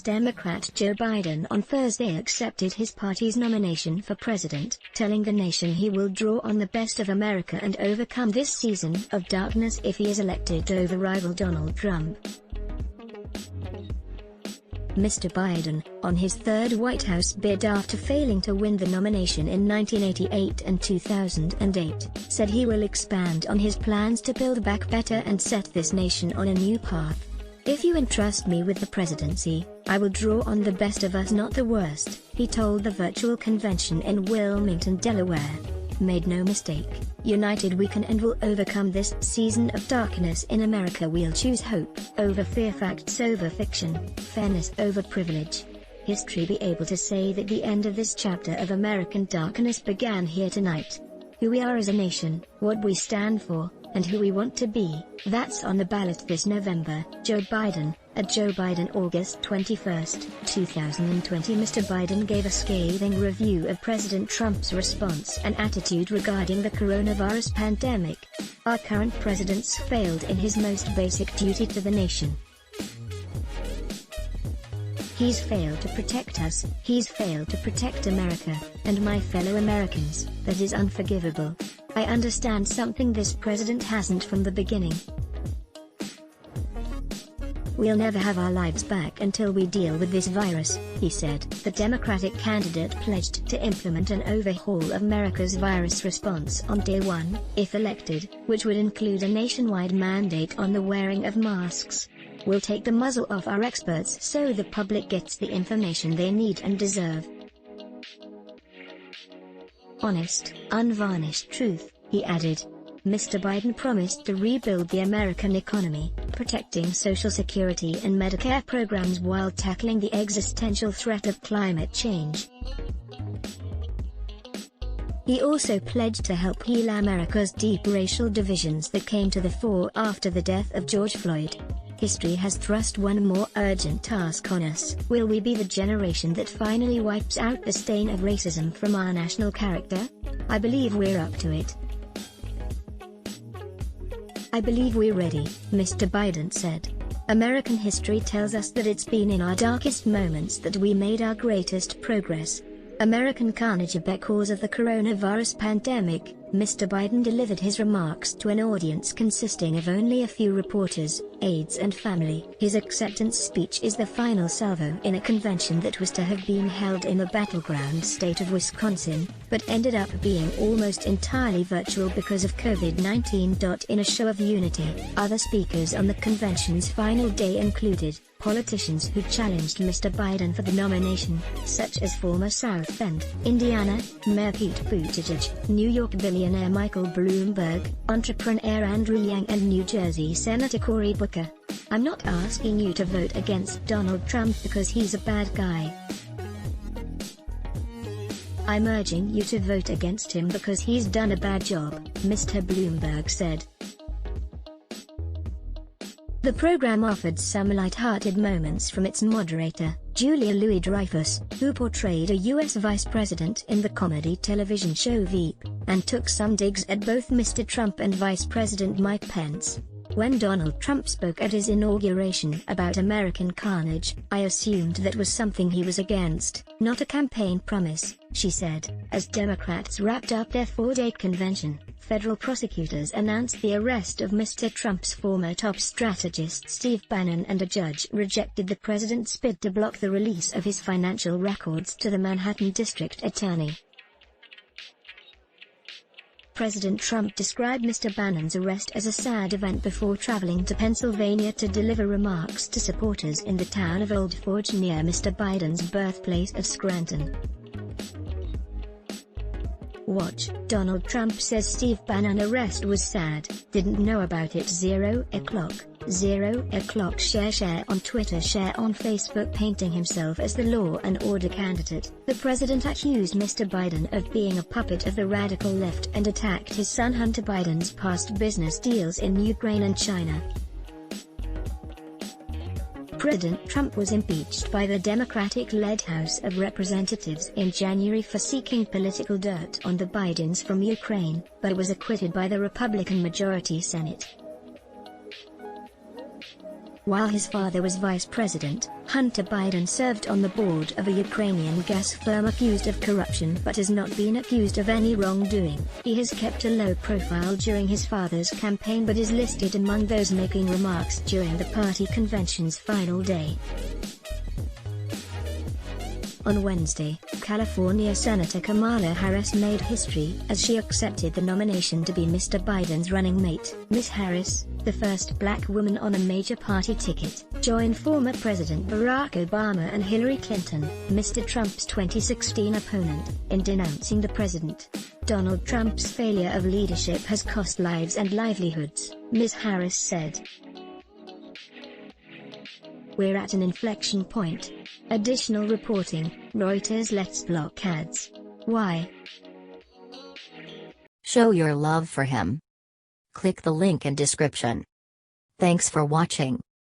Democrat Joe Biden on Thursday accepted his party's nomination for president, telling the nation he will draw on the best of America and overcome this season of darkness if he is elected over rival Donald Trump. Mr. Biden, on his third White House bid after failing to win the nomination in 1988 and 2008, said he will expand on his plans to build back better and set this nation on a new path. "If you entrust me with the presidency, I will draw on the best of us, not the worst," he told the virtual convention in Wilmington, Delaware. "Made no mistake, united we can and will overcome this season of darkness in America. We'll choose hope over fear, facts over fiction, fairness over privilege. History be able to say that the end of this chapter of American darkness began here tonight. Who we are as a nation, what we stand for, and who we want to be, that's on the ballot this November." Joe Biden, at Joe Biden August 21, 2020. Mr. Biden gave a scathing review of President Trump's response and attitude regarding the coronavirus pandemic. "Our current president's failed in his most basic duty to the nation. He's failed to protect us, he's failed to protect America, and my fellow Americans. That is unforgivable. I understand something this president hasn't from the beginning. We'll never have our lives back until we deal with this virus," he said. The Democratic candidate pledged to implement an overhaul of America's virus response on day one, if elected, which would include a nationwide mandate on the wearing of masks. "We'll take the muzzle off our experts so the public gets the information they need and deserve. Honest, unvarnished truth," he added. Mr. Biden promised to rebuild the American economy, protecting Social Security and Medicare programs while tackling the existential threat of climate change. He also pledged to help heal America's deep racial divisions that came to the fore after the death of George Floyd. "History has thrust one more urgent task on us. Will we be the generation that finally wipes out the stain of racism from our national character? I believe we're up to it. I believe we're ready," Mr. Biden said. "American history tells us that it's been in our darkest moments that we made our greatest progress. American carnage because of the coronavirus pandemic." Mr. Biden delivered his remarks to an audience consisting of only a few reporters, aides and family. His acceptance speech is the final salvo in a convention that was to have been held in the battleground state of Wisconsin, but ended up being almost entirely virtual because of COVID-19. In a show of unity, other speakers on the convention's final day included politicians who challenged Mr. Biden for the nomination, such as former South Bend, Indiana, Mayor Pete Buttigieg, New York billionaire Michael Bloomberg, entrepreneur Andrew Yang and New Jersey Senator Cory Booker. "I'm not asking you to vote against Donald Trump because he's a bad guy. I'm urging you to vote against him because he's done a bad job," Mr. Bloomberg said. The program offered some light-hearted moments from its moderator, Julia Louis-Dreyfus, who portrayed a U.S. vice president in the comedy television show Veep, and took some digs at both Mr. Trump and Vice President Mike Pence. "When Donald Trump spoke at his inauguration about American carnage, I assumed that was something he was against, not a campaign promise," she said. As Democrats wrapped up their four-day convention, federal prosecutors announced the arrest of Mr. Trump's former top strategist Steve Bannon, and a judge rejected the president's bid to block the release of his financial records to the Manhattan District Attorney. President Trump described Mr. Bannon's arrest as a sad event before traveling to Pennsylvania to deliver remarks to supporters in the town of Old Forge near Mr. Biden's birthplace of Scranton. Watch, Donald Trump says Steve Bannon arrest was sad, didn't know about it. 0 o'clock. Share on Twitter, share on Facebook. Painting himself as the law and order candidate, the president accused Mr. Biden of being a puppet of the radical left and attacked his son Hunter Biden's past business deals in Ukraine and China. President Trump was impeached by the Democratic-led House of Representatives in January for seeking political dirt on the Bidens from Ukraine, but was acquitted by the Republican-majority Senate. While his father was vice president, Hunter Biden served on the board of a Ukrainian gas firm accused of corruption but has not been accused of any wrongdoing. He has kept a low profile during his father's campaign but is listed among those making remarks during the party convention's final day. On Wednesday, California Senator Kamala Harris made history as she accepted the nomination to be Mr. Biden's running mate. Ms. Harris, the first black woman on a major party ticket, joined former President Barack Obama and Hillary Clinton, Mr. Trump's 2016 opponent, in denouncing the president. Donald Trump's failure of leadership has cost lives and livelihoods, Ms. Harris said. "We're at an inflection point." Additional reporting, Reuters. Let's block ads. Why? Show your love for him. Click the link in description. Thanks for watching.